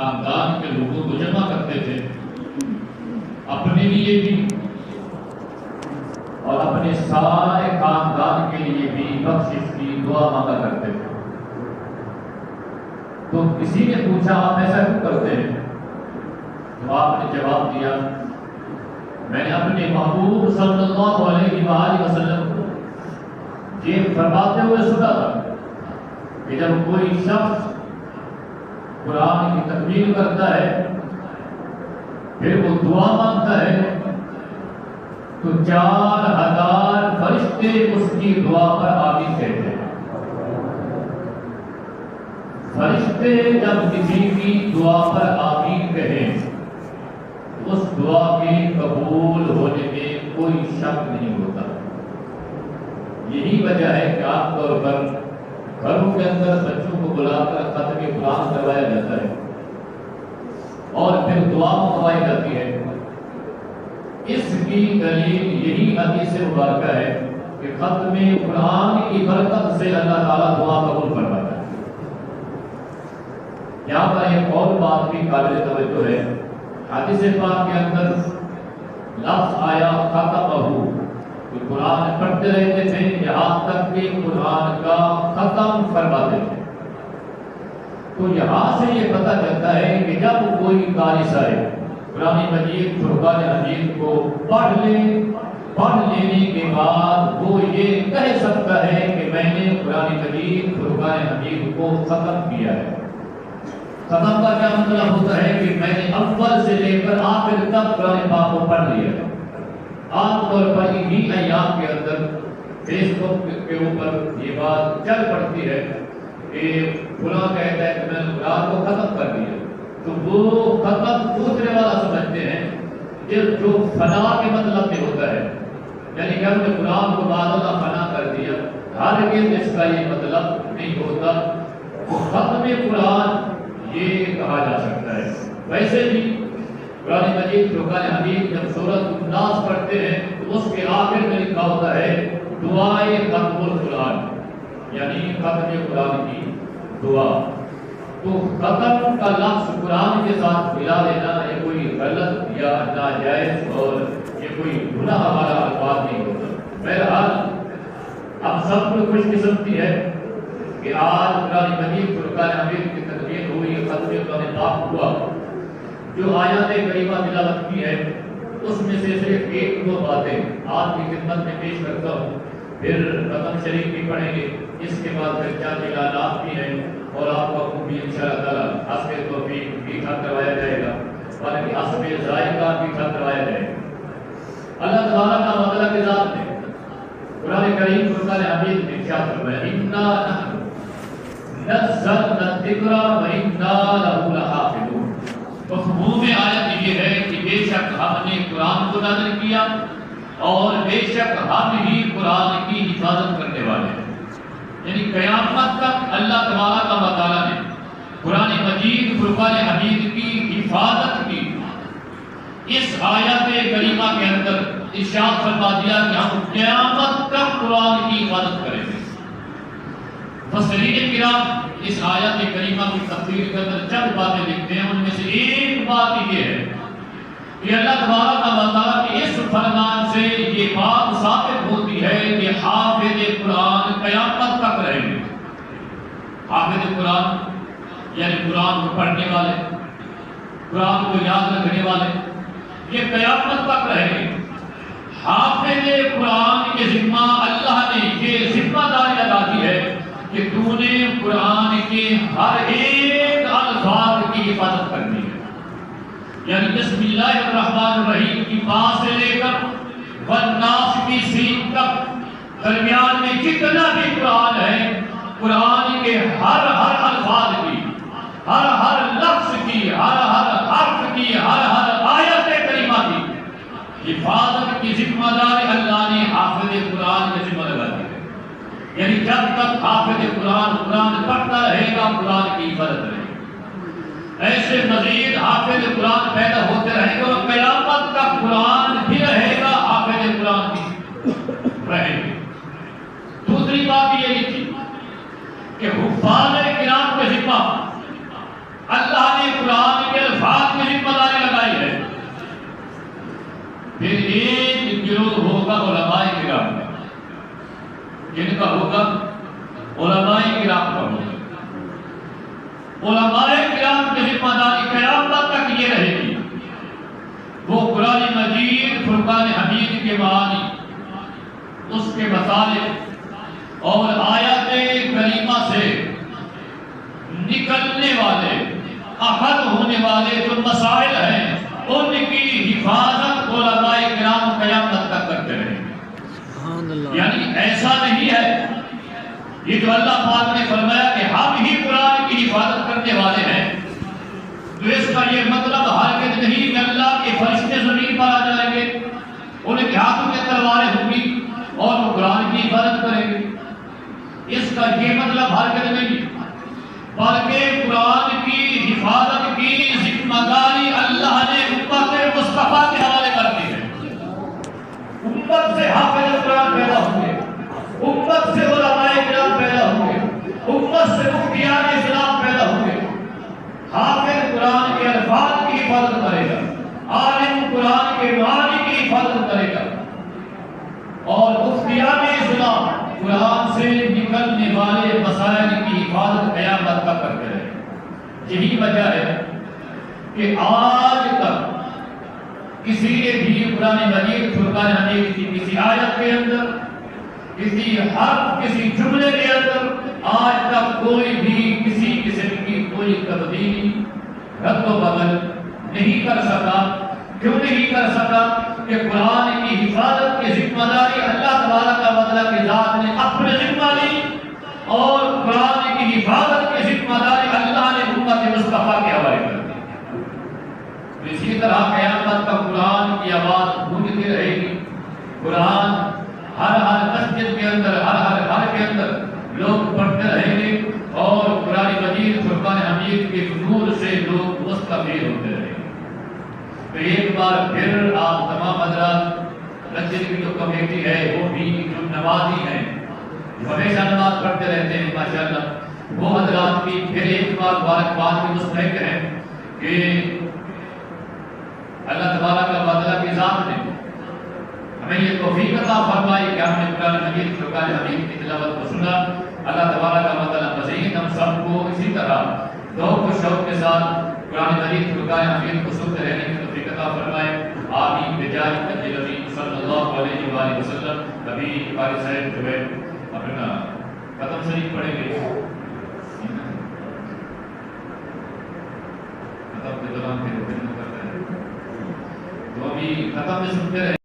خاندان کے لوگوں کو جمع کرتے تھے، اپنے لیے بھی اور اپنے سارے خاندان کے لیے بھی بخشش کی دعا مانگا کرتے تھے۔ تو کسی نے پوچھا آپ ایسا کیوں کرتے ہیں؟ تو آپ نے جواب دیا، میں نے اپنے محبوب صلی اللہ علیہ وآلہ وسلم کو یہ فرماتے ہوئے سنا تھا کہ جب کوئی شخص قرآن کی تکمیل کرتا ہے پھر وہ دعا مانگتا ہے تو 4000 فرشتے اس کی دعا پر آمین کہتے ہیں۔ فرشتے جب کسی کی دعا پر آمین کہیں اس دعا کے قبول ہونے میں کوئی شک نہیں ہوتا۔ یہی وجہ ہے کہ عام طور پر گھروں کے اندر بچوں کو بلا کر ختم قرآن کروایا جاتا ہے اور پھر دعا منگوائی جاتی ہے۔ اس کی دلیل یہی حدیث مبارکہ ہے کہ ختم قرآن کی برکت سے اللہ تعالیٰ دعا قبول فرماتا ہے۔ یہاں پر ایک اور بات بھی قابل توجہ ہے، حدیث پاک کے اندر لفظ آیا ختمہ، کہ قرآن پڑھتے رہتے تھے یہاں تک کہ قرآن کا ختم فرماتے تھے۔ تو یہاں سے یہ پتہ چلتا ہے کہ جب کوئی قاری صاحب قرآن مجید فرقان حمید کو پڑھ لینے کے بعد وہ یہ کہہ سکتا ہے کہ میں نے قرآن مجید فرقان حمید کو ختم کیا ہے۔ ختم کا کیا مطلب ہوتا ہے کہ میں نے اول سے لے کر آخر تک قرآن پاک کو پڑھ لیا ہے۔ عام طور پر انہی ایام کے اندر فیس بک کے اوپر یہ بات چل پڑتی ہے کہ فلاں کہتا ہے کہ میں نے قرآن کو ختم کر دیا، تو وہ ختم دوسرے والا سمجھتے ہیں جو فنا کے مطلب میں ہوتا ہے، یعنی کہ ہم نے قرآن کو بعد اللہ فنا کر دیا۔ ہرگز اس کا یہ مطلب نہیں ہوتا۔ وہ ختم قرآن یہ کہا جا سکتا ہے۔ ویسے بھی قرآن مجید فرقان حمید جب سورۃ الناس پڑھتے ہیں تو اس کے آخر میں لکھا ہوتا ہے دعائے ختم القرآن، یعنی ختم قرآن کی دعا۔ تو ختم کا لفظ قرآن کے ساتھ ملا لینا یہ کوئی غلط یا ناجائز اور یہ کوئی گناہ والا الفاظ نہیں ہوتا۔ بہرحال اب سب کو خوش قسمتی ہے کہ آج قرآن مجید فرقان حمید کی تدبیر ہوئی، ختم قرآن پاک ہوا۔ جو آیات کریمہ تلاوت کی ہے اس میں سے صرف ایک دو باتیں آپ کی خدمت میں پیش کرتا ہوں، پھر ختم شریف بھی پڑھیں گے، اس کے بعد پھر چار اعلانات بھی ہیں اور آپ کو بھی انشاءاللہ تعالیٰ حسب توفیق بھی ٹھیک کروایا جائے گا، بلکہ حسب ذائقہ بھی ٹھیک کروایا جائے گا۔ اللہ تبارک و تعالیٰ کے ذات نے قرآن کریم فرقان حمید میں کیا فرمایا، اِنَّا نَحْنُ نَزَّلْنَا الذِّكْرَ وَإِنَّا لَهُ لَحَافِظُونَ۔ مفہوم آیت یہ ہے کہ بے شک ہم نے قرآن کو نازل کیا اور بے شک ہم ہی قرآن کی حفاظت کرنے والے ہیں۔ یعنی قیامت تک اللہ تبارک و تعالیٰ نے قرآن مجید فرقان حمید کی حفاظت کی۔ اس آیت کریمہ کے اندر ارشاد فرما دیا کہ ہم قیامت تک قرآن کی حفاظت کریں گے۔ مفسرین کرام اس آیت کریمہ کی تفسیر کے اندر چند باتیں لکھتے ہیں، ان میں سے ایک بات یہ ہے کہ اللہ تبارک و تعالیٰ کے اس فرمان سے یہ بات ثابت ہوتی ہے کہ حافظ قرآن قیامت تک رہیں گے۔ حافظ قرآن یعنی قرآن کو پڑھنے والے، قرآن کو یاد رکھنے والے، یہ قیامت تک رہیں گے۔ حافظ قرآن کے ذمہ اللہ نے یہ ذمہ داری ادا کی ہے کہ تو نے قرآن کے ہر ایک الفاظ کی حفاظت کرنی ہے، یعنی بسم اللہ الرحمن الرحیم کی با سے لے کر والناس کی سین تک درمیان میں جتنا بھی قرآن ہے، قرآن کے ہر الفاظ کی، ہر لفظ کی، ہر حرف کی، ہر آیت کریمہ کی حفاظت کی ذمہ داری اللہ نے حافظ قرآن کے ذمہ لگا دی ہے۔ یعنی جب تک حافظ قرآن پڑھتا رہے گا قرآن کی حفاظت رہے گی۔ ایسے مزید حافظ قرآن پیدا ہوتے رہیں گے اور قیامت تک قرآن بھی رہے گا، حافظ قرآن بھی رہیں گے۔ دوسری بات یہ تھی کہ حفاظ کرام کے ذمہ اللہ نے قرآن ایک گروہ ہوگا علماء کرام کا، جن کا ہوگا علماء کرام کا ہوگا۔ علماء کرام کی ذمہ داری قیامت تک یہ رہے گی، وہ قرآن مجید فرقان حمید کے معانی، اس کے مطالب اور آیات کریمہ سے نکلنے والے، اخذ ہونے والے جو مسائل ہیں، ان کی حفاظت علماء کرام قیامت تک کرتے رہیں گے۔ یعنی ایسا نہیں ہے یہ جو اللہ پاک نے فرمایا کہ ہم ہی قرآن کی حفاظت کرنے والے ہیں، تو اس کا یہ مطلب ہرگز نہیں کہ اللہ کے فرشتے زمین پر آ جائیں گے، ان کے ہاتھوں میں تلواریں ہوں گی اور وہ قرآن کی حفاظت کریں گے۔ اس کا یہ مطلب ہرگز نہیں، بلکہ قرآن کی حفاظت کی ذمہ داری اللہ نے امت مصطفیٰ کے حوالے کر دی ہے۔ امت سے حافظ قرآن پیدا ہوں گے، امت سے علماء کرام پیدا ہوں گے، امت سے مفتیان اسلام پیدا ہوں گے۔ حافظ قرآن کے الفاظ کی حفاظت کرے گا، عالم قرآن کے معانی کی حفاظت کرے گا، اور مفتیان اسلام قرآن سے نکلنے والے مسائل کی حفاظت قیامت تک کرتے رہے۔ یہی وجہ ہے کہ آج تک کسی نے بھی قرآن مجید فرقان حمید کی کسی آیت کے اندر، کسی حرف، کسی جملے کے اندر آج تک کوئی بھی کسی قسم کی کوئی تبدیلی، رد و بدل نہیں کر سکا۔ کیوں نہیں کر سکا؟ کہ قرآن کی حفاظت کی ذمہ داری اللہ تبارک و تعالیٰ کی ذات نے اپنے ذمہ لی، اور قرآن کی حفاظت کی ذمہ داری اللہ نے امت مصطفیٰ کے حوالے کر دی۔ اسی طرح قیامت کا قرآن کی آواز گونجتی رہے گی، قرآن ہر مسجد کے اندر، ہر گھر کے اندر لوگ پڑھتے رہیں گے، اور قرآن مجید فرقان حمید کے نور سے لوگ مستفید ہوتے رہیں گے۔ تو ایک بار پھر آپ تمام حضرات، مسجد کی جو کمیٹی ہے، وہ بھی جو نمازی ہیں، جو ہمیشہ نماز پڑھتے رہتے ہیں ماشاءاللہ، وہ حضرات بھی پھر ایک بار مبارکباد کی مستحق ہیں کہ اللہ تبارک و تعالیٰ کی ذات نے ہمیں یہ توفیق عطا فرمائی کہ ہم نے قرآن مجید فرقان حمید کی تلاوت کو سنا۔ اللہ تبارک و تعالیٰ مزید ہم سب کو اسی طرح ذوق و شوق کے ساتھ قرآن مجید فرقان حمید کو سنتے رہنے کی توفیق عطا فرمائے۔ آمین بجاہ نبی کریم صلی اللہ علیہ وآلہ وسلم۔ ابھی قاری صاحب جو ہے اپنا ختم شریف پڑھیں گے، ختم کے دوران پھر کرتے ہیں، تو ابھی ختم میں سنتے رہے۔